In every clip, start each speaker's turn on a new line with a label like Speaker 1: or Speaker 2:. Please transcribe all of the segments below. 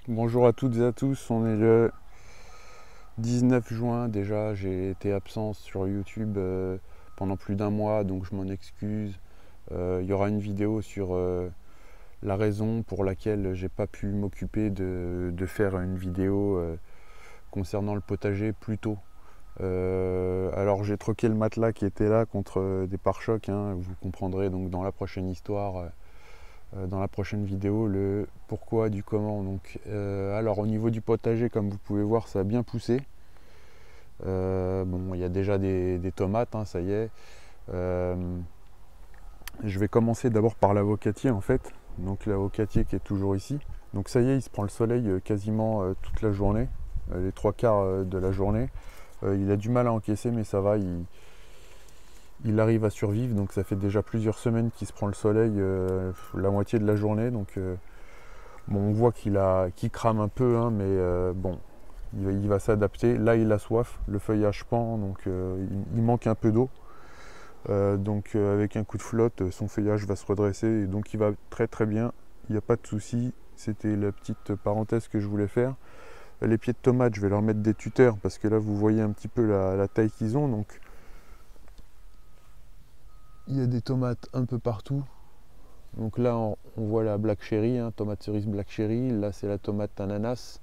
Speaker 1: Bonjour à toutes et à tous, on est le 19 juin déjà, j'ai été absent sur YouTube pendant plus d'un mois, donc je m'en excuse. Il y aura une vidéo sur la raison pour laquelle j'ai pas pu m'occuper de faire une vidéo concernant le potager plus tôt. Alors j'ai troqué le matelas qui était là contre des pare-chocs, hein, vous comprendrez donc dans la prochaine histoire. Dans la prochaine vidéo le pourquoi du comment. Donc, alors au niveau du potager, comme vous pouvez voir, ça a bien poussé. Bon, il y a déjà des tomates, hein, ça y est. Euh, je vais commencer d'abord par l'avocatier en fait. Donc l'avocatier qui est toujours ici. Donc ça y est, il se prend le soleil quasiment toute la journée, les trois quarts de la journée. Il a du mal à encaisser, mais ça va, il arrive à survivre. Donc ça fait déjà plusieurs semaines qu'il se prend le soleil la moitié de la journée. Donc bon, on voit qu'il crame un peu, hein, mais bon, il va s'adapter. Là, il a soif, le feuillage pend, donc il manque un peu d'eau. Donc avec un coup de flotte, son feuillage va se redresser et donc il va très très bien. Il n'y a pas de souci. C'était la petite parenthèse que je voulais faire. Les pieds de tomates, je vais leur mettre des tuteurs parce que là, vous voyez un petit peu la taille qu'ils ont. Donc il y a des tomates un peu partout. Donc là, on voit la black cherry, hein, tomate cerise black cherry. Là, c'est la tomate ananas.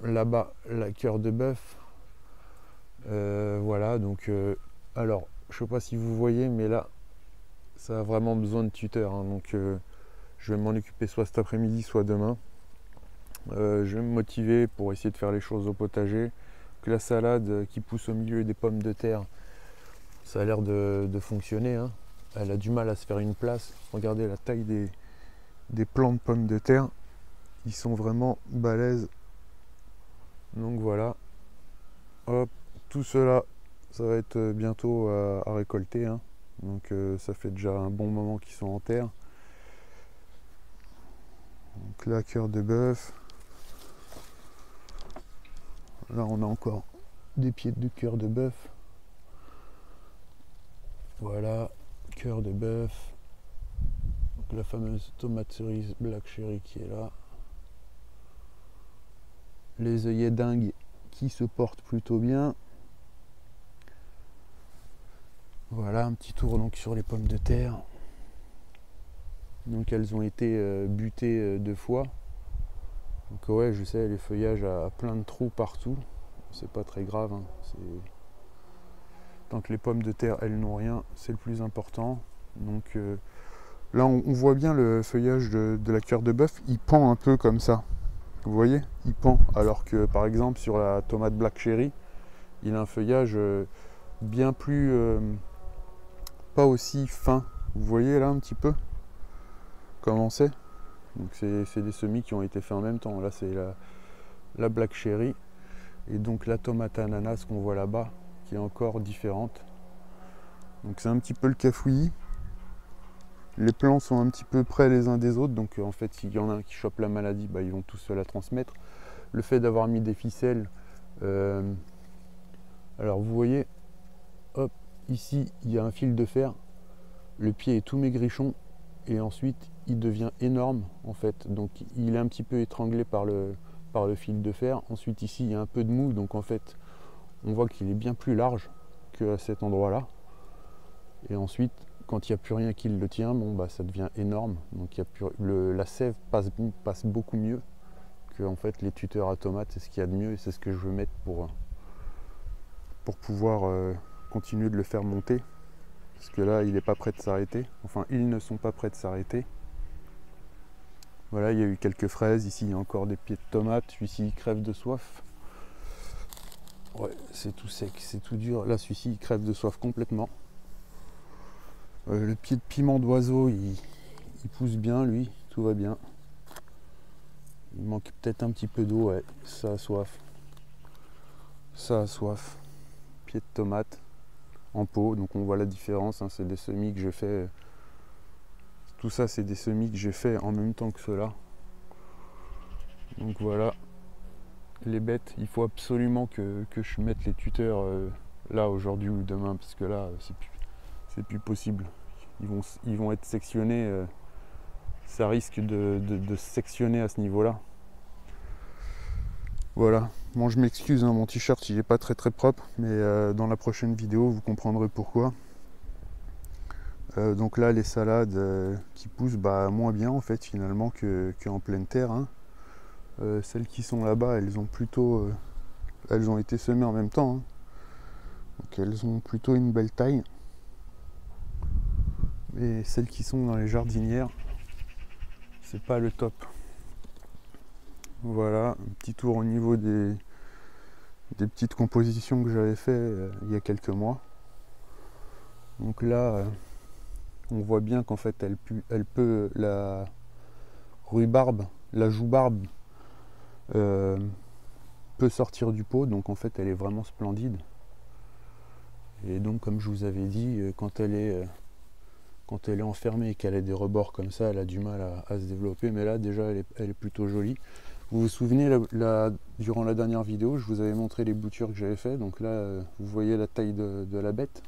Speaker 1: Là-bas, la cœur de bœuf. Voilà, donc alors, je sais pas si vous voyez, mais là, ça a vraiment besoin de tuteur, hein, donc je vais m'en occuper soit cet après-midi, soit demain. Je vais me motiver pour essayer de faire les choses au potager. Que la salade qui pousse au milieu des pommes de terre, ça a l'air de fonctionner, hein. Elle a du mal à se faire une place. Regardez la taille des plants de pommes de terre. Ils sont vraiment balèzes. Donc voilà. Hop, tout cela, ça va être bientôt à récolter, hein. Donc ça fait déjà un bon moment qu'ils sont en terre. Donc là, cœur de bœuf. Là, on a encore des pieds de cœur de bœuf. Voilà, cœur de bœuf. Donc la fameuse tomate cerise black cherry qui est là. Les œillets dingues qui se portent plutôt bien. Voilà, un petit tour donc sur les pommes de terre. Donc elles ont été butées 2 fois. Donc ouais, je sais, les feuillages à plein de trous partout. C'est pas très grave, hein. Tant que les pommes de terre, elles n'ont rien, c'est le plus important. Donc là, on voit bien le feuillage de la cœur de bœuf. Il pend un peu comme ça. Vous voyez, il pend. Alors que par exemple sur la tomate black cherry, il a un feuillage bien plus pas aussi fin. Vous voyez là un petit peu comment c'est. Donc c'est des semis qui ont été faits en même temps. Là c'est la black cherry et donc la tomate ananas qu'on voit là-bas qui est encore différente. Donc c'est un petit peu le cafouillis. Les plants sont un petit peu près les uns des autres, donc en fait s'il y en a un qui chope la maladie, bah, ils vont tous se la transmettre. Le fait d'avoir mis des ficelles, alors vous voyez, hop, ici il y a un fil de fer, le pied est tout maigrichon et ensuite il devient énorme en fait, donc il est un petit peu étranglé par le fil de fer. Ensuite ici il y a un peu de mou, donc en fait on voit qu'il est bien plus large qu'à cet endroit là. Et ensuite quand il n'y a plus rien qui le tient, bon bah ça devient énorme, donc il y a plus, la sève passe beaucoup mieux que en fait les tuteurs à tomates. C'est ce qu'il y a de mieux et c'est ce que je veux mettre pour pouvoir continuer de le faire monter. Parce que là, il n'est pas prêt de s'arrêter. Enfin, ils ne sont pas prêts de s'arrêter. Voilà, il y a eu quelques fraises. Ici, il y a encore des pieds de tomates. Celui-ci, il crève de soif. Ouais, c'est tout sec, c'est tout dur. Là, celui-ci, il crève de soif complètement. Le pied de piment d'oiseau, il pousse bien, lui. Tout va bien. Il manque peut-être un petit peu d'eau, ouais. Ça a soif. Ça a soif. Pied de tomate en pot, donc on voit la différence, hein. C'est des semis que j'ai fait. Tout ça, c'est des semis que j'ai fait en même temps que ceux-là. Donc voilà, les bêtes, il faut absolument que je mette les tuteurs là aujourd'hui ou demain, parce que là, c'est plus possible. Ils vont être sectionnés, ça risque de se sectionner à ce niveau-là. Voilà, bon je m'excuse, hein, mon t-shirt il est pas très propre, mais dans la prochaine vidéo vous comprendrez pourquoi. Donc là les salades qui poussent moins bien en fait finalement qu'en pleine terre, hein. Celles qui sont là-bas elles ont été semées en même temps, hein. Donc elles ont plutôt une belle taille. Et celles qui sont dans les jardinières, c'est pas le top. Voilà, un petit tour au niveau des petites compositions que j'avais fait il y a quelques mois. Donc là, on voit bien qu'en fait elle peut, la rhubarbe, la joubarbe peut sortir du pot, donc en fait elle est vraiment splendide. Et donc comme je vous avais dit, quand elle est enfermée et qu'elle a des rebords comme ça, elle a du mal à se développer, mais là déjà elle est plutôt jolie. Vous vous souvenez, durant la dernière vidéo, je vous avais montré les boutures que j'avais fait, donc là vous voyez la taille de la bête.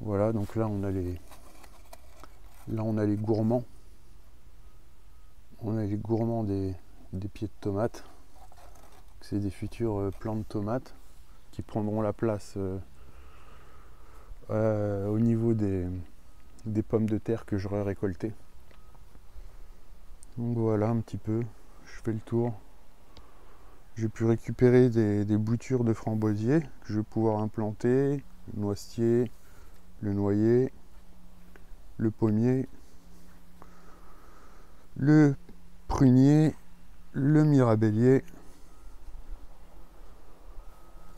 Speaker 1: Voilà, donc là on a les gourmands. On a les gourmands des pieds de tomates. C'est des futurs plants de tomates qui prendront la place au niveau des pommes de terre que j'aurai récoltées. Donc voilà un petit peu, je fais le tour. J'ai pu récupérer des boutures de framboisier que je vais pouvoir implanter, le noisetier, le noyer, le pommier, le prunier, le mirabellier.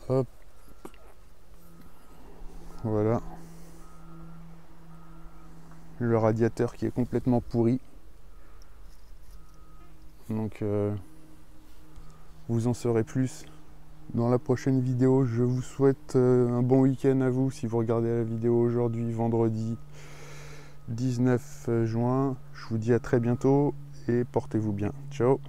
Speaker 1: Hop. Voilà. Le radiateur qui est complètement pourri. Donc vous en saurez plus dans la prochaine vidéo. Je vous souhaite un bon week-end à vous si vous regardez la vidéo aujourd'hui, vendredi 19 juin. Je vous dis à très bientôt et portez-vous bien. Ciao.